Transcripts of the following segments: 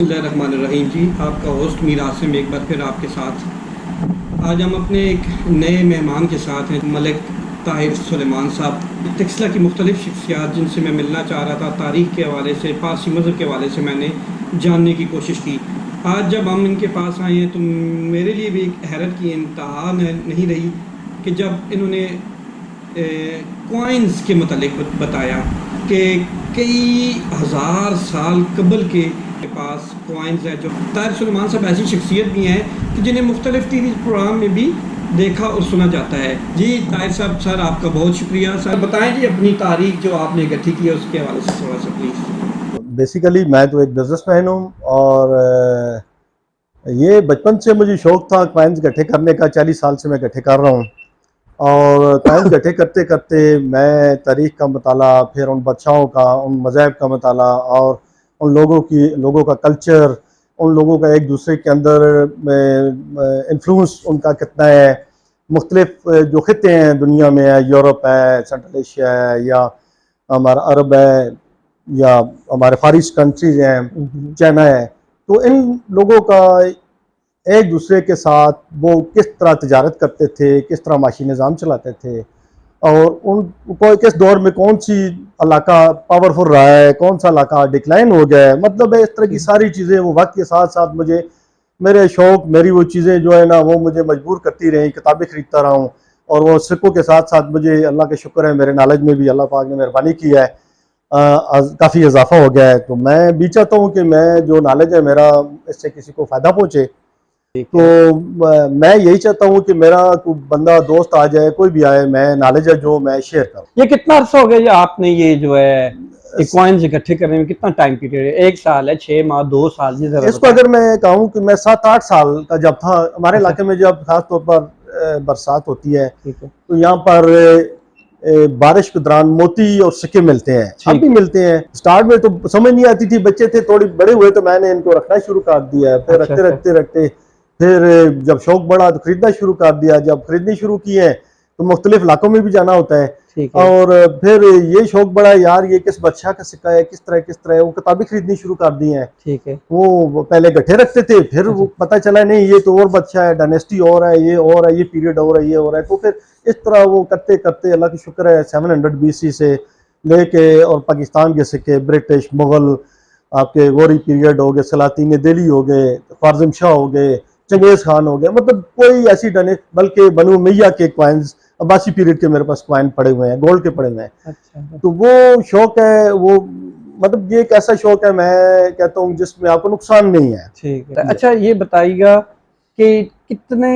बिस्मिल्लाहिर्रहमानिर्रहीम जी, आपका होस्ट मीर आसिम एक बार फिर आपके साथ। आज हम अपने एक नए मेहमान के साथ हैं, मलिक ताहिर सुलेमान साहब। टेक्सला की मुख्तलिफ़ शख्सियात जिनसे मैं मिलना चाह रहा था, तारीख़ के हवाले से, फ़ारसी मज़हब के हवाले से मैंने जानने की कोशिश की। आज जब हम इनके पास आए हैं तो मेरे लिए भी एक हैरत की इंतहा नहीं रही कि जब इन्होंने कॉइन्स के मतलब बताया कि कई हज़ार साल कबल के पास कॉइन्स है। जो ताहिर सुलेमान साहब ऐसी शख्सियत भी हैं कि जिन्हें मुख्तलिफ टीवी प्रोग्राम में भी देखा और सुना जाता है। जी ताहिर साहब, सर आपका बहुत शुक्रिया। सर बताएं जी अपनी तारीख जो आपने इकट्ठी की है उसके हवाले से थोड़ा सा प्लीज़। बेसिकली मैं तो एक बिजनेसमैन हूँ और ये बचपन से मुझे शौक़ था कॉइन्स इकट्ठे करने का। 40 साल से मैं इकट्ठे कर रहा हूँ और कॉइन्स इकट्ठे करते करते मैं तारीख़ का मताला, फिर उन बादशाहों का, उन मज़ाहब का मताला और उन लोगों का कल्चर, उन लोगों का एक दूसरे के अंदर इन्फ्लुएंस उनका कितना है। मुख्तलिफ जो खित्ते हैं दुनिया में है, यूरोप है, सेंट्रल एशिया है, या हमारा अरब है, या हमारे फारिश कंट्रीज हैं, चाइना है, तो इन लोगों का एक दूसरे के साथ वो किस तरह तजारत करते थे, किस तरह माशी निज़ाम चलाते थे, और उनको किस दौर में कौन सी इलाका पावरफुल रहा है, कौन सा इलाका डिक्लाइन हो गया है। मतलब इस तरह की सारी चीज़ें वो वक्त के साथ साथ मुझे मेरे शौक़, मेरी वो चीज़ें जो है ना, वो मुझे मजबूर करती रही। किताबें ख़रीदता रहा हूँ और वो सिक्कों के साथ साथ मुझे अल्लाह का शुक्र है मेरे नॉलेज में भी अल्लाह पाक ने मेहरबानी की है, काफ़ी इजाफा हो गया है। तो मैं भी चाहता हूँ कि मैं जो नॉलेज है मेरा, इससे किसी को फ़ायदा पहुँचे। तो मैं यही चाहता हूँ कि मेरा कोई बंदा, दोस्त आ जाए, कोई भी आए, मैं नॉलेज है जो मैं शेयर करूँ। ये कितना अर्सा हो गया ये आपने ये जो है कॉइन्स इकट्ठे करने में कितना टाइम पीरियड है? 1 साल है, 6 माह, 2 साल? इसको अगर मैं कहूँ कि मैं 7-8 साल का जब था, हमारे इलाके में जब खास तौर पर बरसात होती है तो यहाँ पर बारिश के दौरान मोती और सिक्के मिलते हैं, अब भी मिलते हैं। स्टार्ट में तो समझ नहीं आती थी, बच्चे थे, थोड़ी बड़े हुए तो मैंने इनको रखना शुरू कर दिया है। फिर रखते फिर जब शौक बढ़ा तो खरीदना शुरू कर दिया। जब खरीदनी शुरू की है तो मुख्तलिफ इलाकों में भी जाना होता है, और फिर ये शौक बढ़ा, यार ये किस बादशाह का सिक्का है, किस तरह है, वो किताबें खरीदनी शुरू कर दी हैं। ठीक है, वो पहले गठे रखते थे, फिर वो पता चला नहीं ये तो और बादशाह है, डायनेस्टी और है, ये और है, ये पीरियड और है, ये और है। तो फिर इस तरह वो करते करते अल्लाह की शुक्र है 700 BC से लेके, और पाकिस्तान के सिक्के, ब्रिटिश, मुगल, आपके गौरी पीरियड हो गए, सलातीन दिल्ली हो गए, ख्वारिज़म शाह हो गए, चंगेज़ खान हो गया, मतलब कोई ऐसी बल्कि बनु उमैया के कॉइन्स, अब्बासी पीरियड के मेरे पास कॉइन पड़े हुए हैं, गोल्ड के पड़े हुए हैं। अच्छा। तो वो शौक है, वो मतलब ये एक ऐसा शौक है, मैं कहता हूँ जिसमें आपको नुकसान नहीं है। ठीक है। अच्छा, ये बताइएगा कि कितने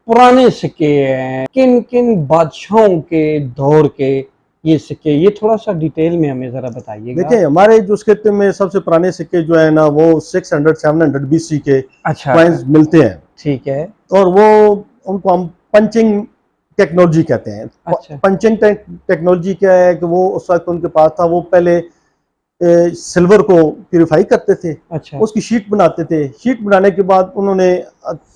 पुराने सिक्के हैं, किन किन बादशाहों के दौर के ये सिक्के, ये थोड़ा सा डिटेल में हमें जरा बताइएगा। देखिए, हमारे जो खित्ते में सबसे पुराने सिक्के जो है ना, वो 600-700 BC के कॉइन्स मिलते हैं। ठीक है। और वो उनको हम पंचिंग टेक्नोलॉजी कहते हैं। अच्छा। पंचिंग टेक्नोलॉजी क्या है कि वो उस वक्त उनके पास था, वो पहले सिल्वर को प्यूरिफाई करते थे। अच्छा। उसकी शीट बनाते थे। शीट बनाने के बाद उन्होंने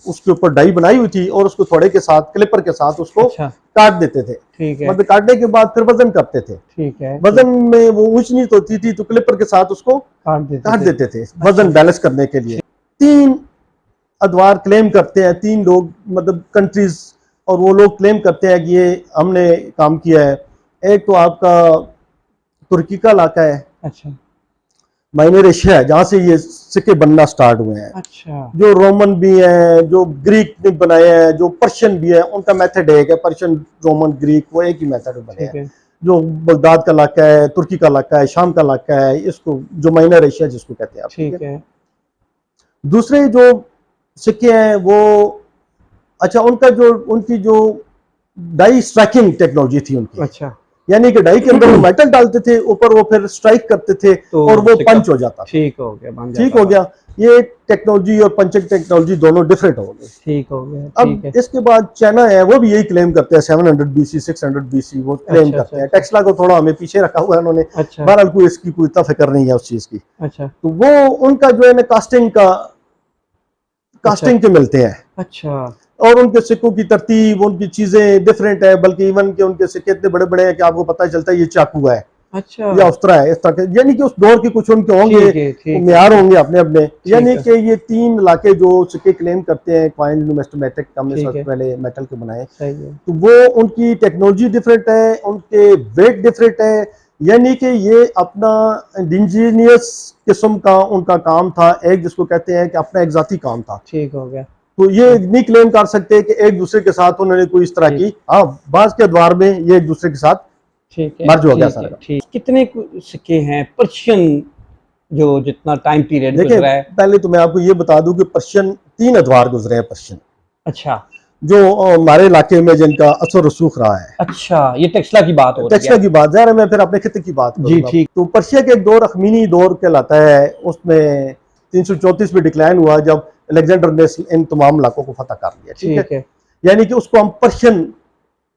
उसके ऊपर डाई बनाई हुई थी और उसको थोड़े के साथ, क्लिपर के साथ उसको अच्छा काट देते थे। ठीक है। मतलब काटने के बाद फिर वजन करते थे। ठीक है। वजन में वो ऊंच नीच होती थी तो क्लिपर के साथ उसको काट देते थे वजन बैलेंस करने के लिए। 3 अदवार क्लेम करते हैं, 3 लोग, मतलब कंट्रीज, और वो लोग क्लेम करते हैं कि ये हमने काम किया है। एक तो आपका तुर्की का इलाका है। अच्छा। माइनर एशिया है, जहाँ से ये सिक्के बनना स्टार्ट हुए हैं। अच्छा। जो रोमन भी हैं, जो ग्रीक ने बनाए हैं, जो पर्शियन भी है, उनका मेथड एक है, पर्शियन, रोमन, ग्रीक, वो एक ही मेथड में बने हैं। जो बगदाद का इलाका है, तुर्की का इलाका है, शाम का इलाका है, इसको जो माइनर एशिया जिसको कहते हैं। ठीक है। दूसरे जो सिक्के हैं वो, अच्छा, उनकी जो डाई स्ट्राइकिंग टेक्नोलॉजी थी उनकी। अच्छा। यानी कि डाई के अंदर वो मेटल डालते थे, ऊपर वो फिर स्ट्राइक करते थे तो और वो पंच हो जाता। ठीक हो गया, ठीक हो गया। ये टेक्नोलॉजी और पंचिंग टेक्नोलॉजी दोनों डिफरेंट हो गए। ठीक हो गया। अब इसके बाद चाइना है, वो भी यही क्लेम करते हैं, 700 BC, 600 BC वो क्लेम करते हैं। टेक्सला को थोड़ा हमें पीछे रखा हुआ है उन्होंने। बहरहाल कोई इसकी कोई इतना फिक्र नहीं है उस चीज की। अच्छा। तो वो उनका जो है ना कास्टिंग के मिलते हैं। अच्छा। और उनके सिक्कों की तरतीब, उनकी चीजें डिफरेंट है, बल्कि इवन के उनके सिक्के इतने बड़े बड़े हैं कि आपको पता चलता है ये चाकू है। अच्छा, या उस तरह है, इस तरह के, यानी कि उस दौर के कुछ उनके होंगे, म्यार होंगे अपने अपने, यानी कि ये 3 इलाके जो सिक्के क्लेम करते हैं, कॉइन नुमिस्मेटिक, हमने सबसे पहले मेटल के बनाए, तो वो उनकी टेक्नोलॉजी डिफरेंट है, उनके वेट डिफरेंट है, यानी कि ये अपना इंडिजीनियस किस्म का उनका काम था, एक जिसको कहते हैं कि अपना एक जाती काम था। ठीक हो गया। तो ये नहीं क्लेम कर सकते कि एक दूसरे के साथ उन्होंने कोई इस तरह की, हाँ बाज के अदवार में ये एक दूसरे के साथ मर्ज हो गया सारा। कितने सिक्के हैं पर्शियन जो जितना टाइम पीरियड गुजरा है? पहले तो मैं आपको ये बता दूं कि पर्शियन 3 अदवार गुजरे हैं पर्शियन। अच्छा, जो हमारे इलाके में जिनका असर रसूख रहा है। अच्छा, ये टेक्सला की बात हो रही है। टेक्सला की बात है, मैं फिर अपने खिते की बात जी ठीक। तो पर्शिया के एक दौर अखमीनी दौर कहलाता है, उसमें 334 में डिक्लाइन हुआ जब अलेक्जेंडर ने इन तमाम इलाकों को फतह कर लिया। ठीक है, यानी कि उसको हम पर्शियन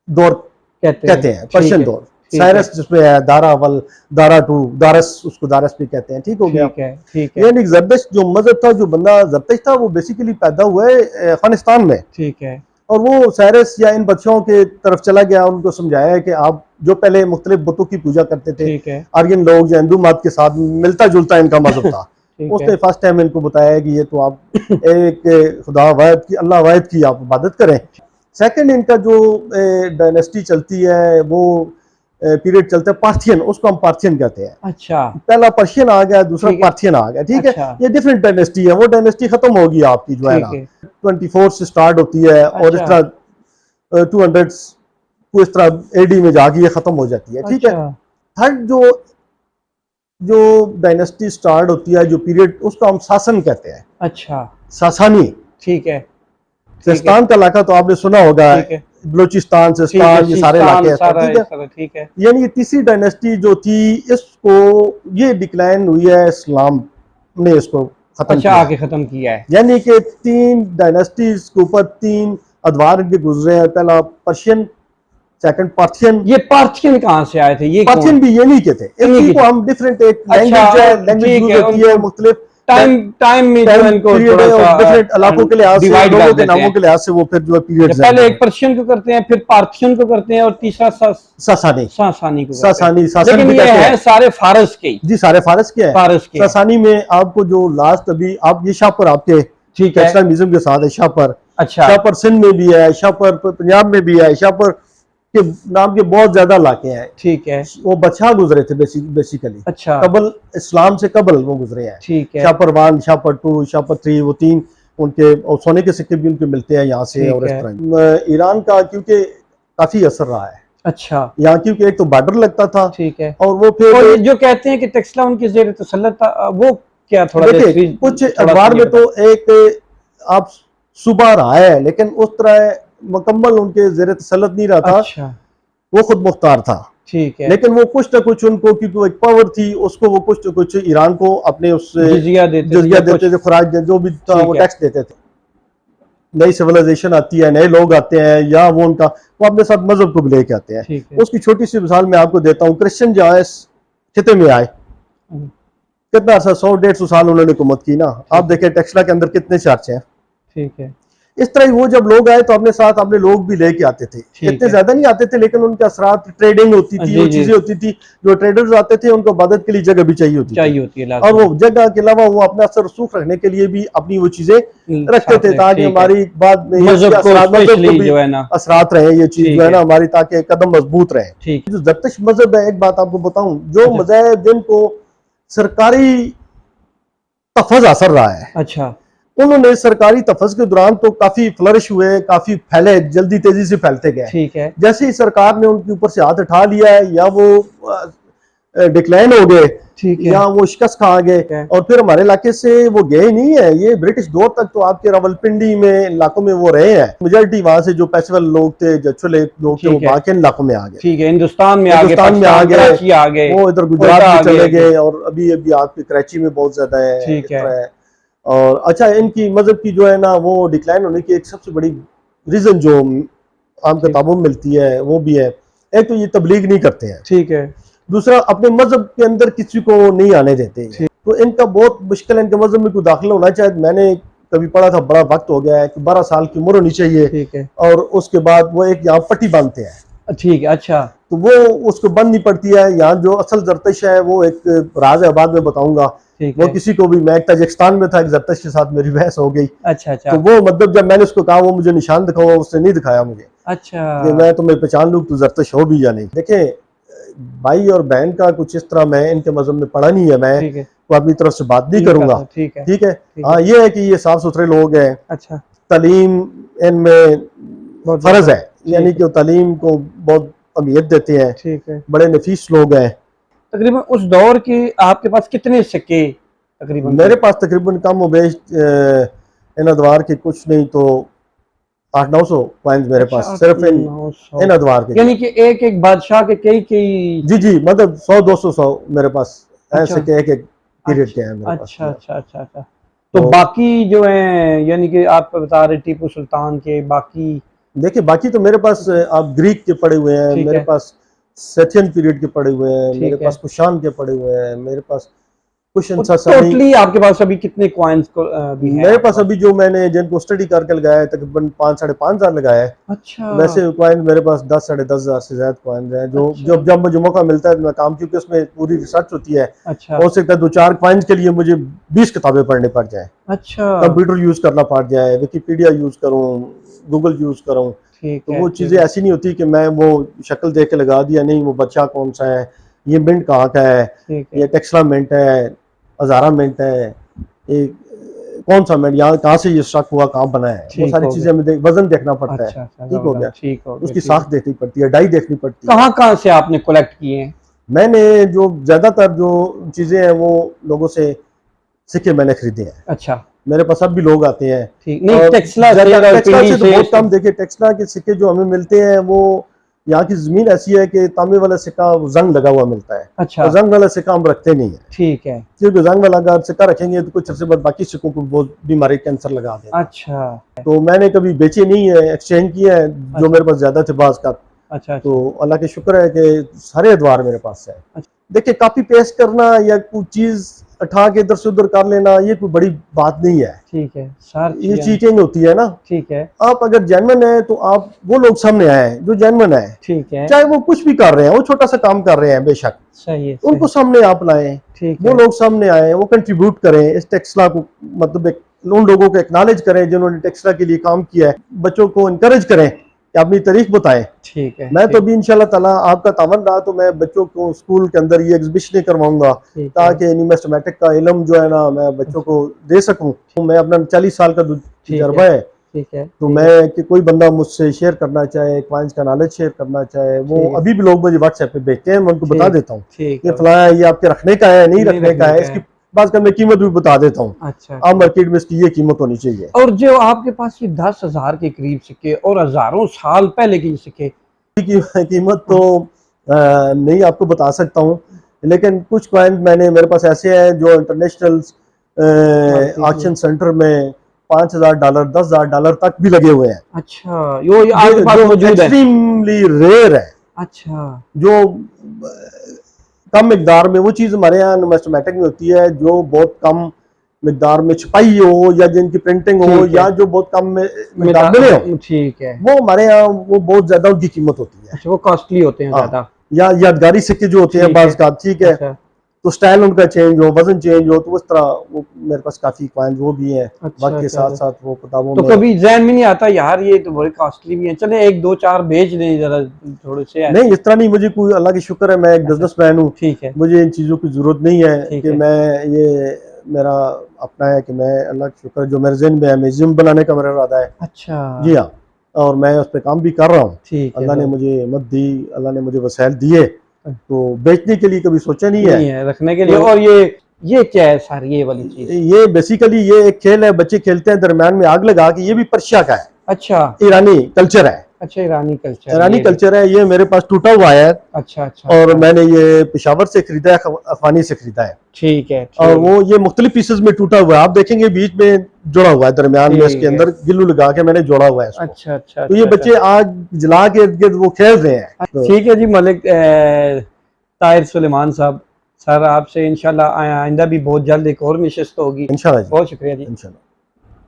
दौर कहते हैं, पर्शियन दौर। साइरस जिसमें है, दारा अवल, दारा टू, दारस, उसको दारस भी कहते हैं। ठीक हो गया। ठीक है। यानी जरदश्त जो मजहब था, जो बंदा जरदश्त था, वो बेसिकली पैदा हुआ है अफगानिस्तान में। ठीक है। और वो साइरस या इन बच्चों के तरफ चला गया, उनको समझाया कि आप जो पहले मुख्तलिफ बुतों की पूजा करते थे, आर्यन लोग या हिंदू मत के साथ मिलता जुलता इनका मजहब था। उसने फर्स्ट टाइम इनको बताया कि ये तो आप एक खुदा वाहिद की, अल्लाह वाहिद की आप इबादत करें। सेकंड, इनका जो डायनेस्टी चलती है, वो पीरियड चलता है पार्थियन, उसको हम पार्थियन कहते हैं। अच्छा, पहला पर्शियन आ गया, दूसरा पार्थियन आ गया। ठीक है, ये डिफरेंट डायनेस्टी है, वो डायनेस्टी खत्म होगी आपकी जो है ना 24 से स्टार्ट होती है और इस तरह 200 को इस तरह एडी में जाके ये खत्म हो जाती है। ठीक है। थर्ड जो डायनेस्टी स्टार्ट होती है, जो पीरियड, उसको हम शासन कहते हैं। अच्छा, सासानी। ठीक है। सिस्तान का इलाका तो आपने सुना होगा, बलूचिस्तान, सिस्तान, ये सारे इलाके हैं। ठीक है। यानी ये तीसरी डायनेस्टी जो थी, इसको ये डिक्लाइन हुई है, इस्लाम ने इसको खत्म किया, आके खत्म किया है। यानी कि 3 डायनेस्टीज के ऊपर 3 अदवार इनके गुजरे हैं। पहला पर्शियन, सेकंड पार्थियन। ये पार्थियन कहाँ से आए थे? ये पार्थियन भी यही के थे, इसी को हम डिफरेंट एक लैंग्वेज है, लैंग्वेज यूज होती है मुख्तलिफ टाइम में जो इनको डिफरेंट इलाकों के लिहाज से, लोगों के नामों के लिहाज से वो फिर जो है पीरियड, पहले एक पर्शियन को करते हैं, फिर पार्थियन को करते हैं, और तीसरा सासानी को सासानी लेकिन ये है सारे फारस के। जी, सारे फारस के हैं। फारस के सासानी में आपको जो लास्ट अभी आप ये शाहपुर आपके ठीक है म्यूजियम के साथ है, शाहपुर। अच्छा, शाहपुर सिंध में भी है, शाहपुर पंजाब में भी है, शाहपुर के नाम के बहुत ज्यादा इलाके हैं। ठीक है। वो बदशाह गुजरे थे बेसिकली। अच्छा, कबल इस्लाम से कबल वो गुजरे हैं। ठीक है। शाहपुर 1, शाहपुर 2, शाहपुर 3, वो 3 उनके, और सोने के सिक्के भी उनके मिलते हैं यहाँ से। और इस तरह ईरान का क्योंकि काफी असर रहा है। अच्छा, यहाँ क्योंकि एक तो बॉर्डर लगता था। ठीक है। और वो फिर और जो कहते हैं कि टेक्सला उनकी जेर तसल्लुत था, वो क्या थोड़ा कुछ अखबार में तो एक आप सुबह रहा है, लेकिन उस तरह मुकम्मल उनके जेर तसल्लुत नहीं रहा था। अच्छा, वो खुद मुख्तार था। ठीक है। लेकिन वो कुछ ना कुछ उनको, क्योंकि वो एक पावर थी, उसको वो कुछ ना कुछ ईरान को अपने उससे जिजिया देते थे, खुराक जो भी था वो टैक्स देते थे। नई सिविलाइजेशन आती है, नए लोग आते हैं, या वो उनका वो अपने साथ मजहब को भी लेके आते हैं। उसकी छोटी सी मिसाल मैं आपको देता हूँ। क्रिश्चियन जो है खिते में आए, कितना अर्सा 100-150 साल उन्होंने हुकूमत की ना। आप देखें टेक्सला के अंदर कितने चर्च हैं। ठीक है। इस तरह वो जब लोग आए तो अपने साथ अपने लोग भी लेके आते थे। इतने ज्यादा नहीं आते थे, लेकिन उनके असरात, ट्रेडिंग होती थी, वो चीजें होती थी। जो ट्रेडर्स आते थे उनको इबादत के लिए जगह भी चाहिए होती है, और वो जगह के अलावा वो अपना असर रसूख रखने के लिए भी अपनी वो चीजें रखते थे, ताकि हमारी बाद में असरात रहे, ये चीज जो है ना हमारी, ताकि कदम मजबूत रहे। जो जरतश मजहब है, एक बात आपको बताऊं, जो मजहब जिनको सरकारी तफज असर रहा है, अच्छा, उन्होंने सरकारी तफज के दौरान तो काफी फ्लरिश हुए, काफी फैले, जल्दी तेजी से फैलते गए। ठीक है। जैसे ही सरकार ने उनके ऊपर से हाथ उठा लिया है, या वो डिक्लाइन हो गए, ठीक है, या वो शिकस्त खा गए, और फिर हमारे इलाके से वो गए नहीं है। ये ब्रिटिश दौर तक तो आपके रावलपिंडी में इलाकों में वो रहे हैं। मेजॉरिटी वहां से जो पैसेबल लोग थे, जो चुले लोग थे, वो बाकी इलाकों में आ गए। ठीक है। हिंदुस्तान में आ गए, वो इधर गुजरात में चले गए, और अभी अभी आपके कराची में बहुत ज्यादा है। ठीक है। और अच्छा, इनकी मजहब की जो है ना वो डिक्लाइन होने की एक सबसे बड़ी रीजन जो आम किताबों में मिलती है वो भी है, एक तो ये तबलीग नहीं करते हैं। ठीक है। दूसरा, अपने मजहब के अंदर किसी को नहीं आने देते। तो इनका बहुत मुश्किल है इनके मजहब में कोई दाखिला होना चाहिए। मैंने कभी पढ़ा था, बड़ा वक्त हो गया है कि 12 साल की उम्र होनी चाहिए। ठीक है। और उसके बाद वो एक यहाँ पट्टी बांधते हैं। ठीक है, अच्छा। तो वो उसको बंद नहीं पड़ती है। यहाँ जो असल जरतश है वो एक राज है, बाद में बताऊंगा। वो किसी को भी, मैं ताजिकिस्तान में था, एक जरतश के साथ मेरी बहस हो गई। अच्छा अच्छा। तो वो मतलब जब मैंने उसको कहा वो मुझे निशान दिखाओ, उसने नहीं दिखाया मुझे। अच्छा, कि मैं तुम्हें पहचान लूँ तो जरतश हो भी या नहीं। देखें, भाई और बहन का कुछ इस तरह, मैं इनके मजहब में पढ़ा नहीं है, मैं तो अपनी तरफ से बात नहीं करूंगा। ठीक है। हाँ, ये है कि ये साफ सुथरे लोग हैं। अच्छा, तालीम इनमें फर्ज है, यानी कि तालीम को बहुत अहमियत देते हैं। ठीक है, बड़े नफीस लोग हैं। तकरीबन उस दौर के आपके पास कितने सिक्के तकरीबन? मेरे पास तकरीबन कम व बेश इन अदवार के कुछ नहीं तो 800-900 कॉइन्स मेरे पास, सिर्फ इन अदवार के। यानी कि एक एक बादशाह के कई जी जी, मतलब 100-200 मेरे पास ऐसे के एक एक पीरियड के हैं मेरे पास। अच्छा। तो बाकी जो है, यानी कि आप बता रहे टीपू सुल्तान के, बाकी देखिए बाकी तो मेरे पास आप ग्रीक के पड़े हुए हैं, मेरे पास सेथियन पीरियड के पड़े हुए हैं, मेरे पास कुशान के पड़े हुए हैं, मेरे पास कुछ टोटली आपके पास अभी कितने कॉइन्स भी हैं? मेरे पास अभी जो मैंने जिनको स्टडी करके लगाया है तकरीबन 5-5.5 हज़ार लगाया है। अच्छा। वैसे कॉइन मेरे पास 10-10.5 हज़ार से ज्यादा कॉइन है जो जब मुझे मौका मिलता है मैं काम, क्योंकि उसमें पूरी रिसर्च होती है। अच्छा। हो सकता है 2-4 कॉइन्स के लिए मुझे 20 किताबें पढ़नी पड़ जाए। अच्छा। कंप्यूटर यूज करना पड़ जाए, विकिपीडिया यूज करूँ, गूगल यूज करूँ। तो वो चीजें ऐसी नहीं होती कि मैं वो शक्ल देख के लगा दिया, नहीं वो बच्चा कौन सा है, ये मिंट कहाँ का है, ये टेक्सला मिंट है, हजारा मिंट है, एक कौन सा मिंट, यहाँ कहाँ से ये स्टॉक हुआ, कहाँ बना है, वो सारी चीजें हमें वजन देखना पड़ता है। ठीक हो गया, ठीक हो गया। उसकी साख देखनी पड़ती है, डाई देखनी पड़ती है। कहाँ से आपने कलेक्ट किए हैं? मैंने जो ज्यादातर जो चीजें हैं वो लोगों से सिक्के मैंने खरीदे हैं। अच्छा। मेरे पास अब भी लोग आते हैं। टेक्सला से तो बहुत कम। देखिए टेक्सला के सिक्के जो हमें मिलते हैं वो, यहाँ की जमीन ऐसी है कि तांबे वाला सिक्का जंग लगा हुआ मिलता है। अच्छा। तो जंग वाला सिक्का हम रखते नहीं है। ठीक है, क्योंकि जंग वाला अगर सिक्का रखेंगे तो कुछ अर्से बाद बाकी सिक्कों को बहुत बीमारी, कैंसर लगा देगा। अच्छा। तो मैंने कभी बेचे नहीं है, एक्सचेंज किया है। अच्छा। जो मेरे पास ज्यादा थे बाज का। अच्छा। तो अल्लाह के शुक्र है कि सारे अदवार मेरे पास है। अच्छा। देखिए कॉपी पेस्ट करना या कोई चीज उठा के इधर से उधर कर लेना ये कोई बड़ी बात नहीं है। ठीक है, ये चीटिंग होती है ना। ठीक है। आप अगर जेन्युइन है तो आप वो लोग सामने आए जो जेन्युइन है। ठीक है। चाहे वो कुछ भी कर रहे हैं, वो छोटा सा काम कर रहे हैं बेशक, सही है, उनको सामने आप लाएं। ठीक है। वो लोग सामने आए, वो कंट्रीब्यूट करें इस टेक्सला को, मतलब उन लोगों को एक्नॉलेज करें जिन्होंने टेक्सला के लिए काम किया है, बच्चों को इनकरेज करें कि अपनी तारीख बताएं। ठीक है। मैं तो भी इंशाल्लाह ताला आपका तावन रहा तो मैं बच्चों को स्कूल के अंदर ये एग्जीबिशन करवाऊंगा ताकि न्यूमेस्टोमैटिक का इल्म जो है ना मैं बच्चों को दे सकूं। तो मैं अपना 40 साल का तजर्बा है। ठीक है। तो मैं कि कोई बंदा मुझसे शेयर करना चाहे, क्वाइंस का नॉलेज शेयर करना चाहे, वो अभी भी लोग मुझे व्हाट्सएप पे भेजते हैं, मैं उनको बता देता हूँ ये फलाना ये आपके रखने का है, नहीं रखने का है, इसकी बात का मैं कीमत भी बता देता हूँ। अच्छा। आप मार्केट में इसकी ये कीमत होनी चाहिए। और जो आपके पास ये 10,000 के करीब सिक्के और हजारों साल पहले के सिक्के की कीमत तो नहीं आपको बता सकता हूँ, लेकिन कुछ कॉइन मैंने मेरे पास ऐसे हैं जो इंटरनेशनल ऑक्शन सेंटर में $5,000 $10,000 तक भी लगे हुए हैं। अच्छा, यो आपके पास मौजूद है, एक्सट्रीमली रेयर है। अच्छा। जो कम मिकदार में, वो चीज हमारे यहाँ न्यूमेस्टोमैटिक में होती है जो बहुत कम मिकदार में छपाई हो या जिनकी प्रिंटिंग हो या जो बहुत कम मिकदार में हो। ठीक है। वो हमारे यहाँ वो बहुत ज्यादा उनकी कीमत होती है। अच्छा, वो कॉस्टली होते हैं ज्यादा, या यादगारी सिक्के जो होते हैं बाज का। ठीक है। अच्छा। तो स्टाइल उनका चेंज हो, वजन चेंज हो, तो उस तरह वो मेरे पास काफी कॉइन्स वो भी हैं। अच्छा, वक्त के साथ साथ वो किताबों तो में कभी ज़हन में नहीं आता यार ये तो बड़े कॉस्टली भी हैं, चले 1-2-4 बेच दें जरा थोड़े से। नहीं, इस तरह नहीं, मुझे कोई, अल्लाह की शुक्र है मैं एक बिजनेसमैन हूँ। ठीक है। मुझे इन चीज़ों की जरूरत नहीं है कि मैं ये मेरा अपना है कि मैं, अल्लाह का शुक्र जो मेरे ज़हन में है, म्यूजियम बनाने का मेरा इरादा है। अच्छा। जी हाँ, और मैं उस पर काम भी कर रहा हूँ। अल्लाह ने मुझे हिम्मत दी, अल्लाह ने मुझे वसाइल दिए, तो बेचने के लिए कभी सोचा नहीं है, रखने के लिए। और ये क्या है सर, ये वाली चीज? ये बेसिकली ये एक खेल है, बच्चे खेलते हैं, दरमियान में आग लगा के। ये भी पर्शिया का है। अच्छा। ईरानी कल्चर है। अच्छा, ईरानी कल्चर है। ये मेरे पास टूटा हुआ है। अच्छा। और मैंने ये पेशावर से खरीदा है, अफगानी से खरीदा है। ठीक है। और वो ये मुख्तलिफ पीसेस में टूटा हुआ है, आप देखेंगे बीच में जुड़ा हुआ है, दरमियान में इसके अंदर गिल्लू लगा के मैंने जोड़ा हुआ है। अच्छा। तो ये बच्चे आग जला के इर्द गिर्द वो खेल रहे हैं। ठीक है जी, मलिक ताहिर सुलेमान साहब, सर आपसे इंशाल्लाह आइंदा भी बहुत जल्द एक और नशिस्त होगी इंशाल्लाह। बहुत शुक्रिया जी। इंशाल्लाह।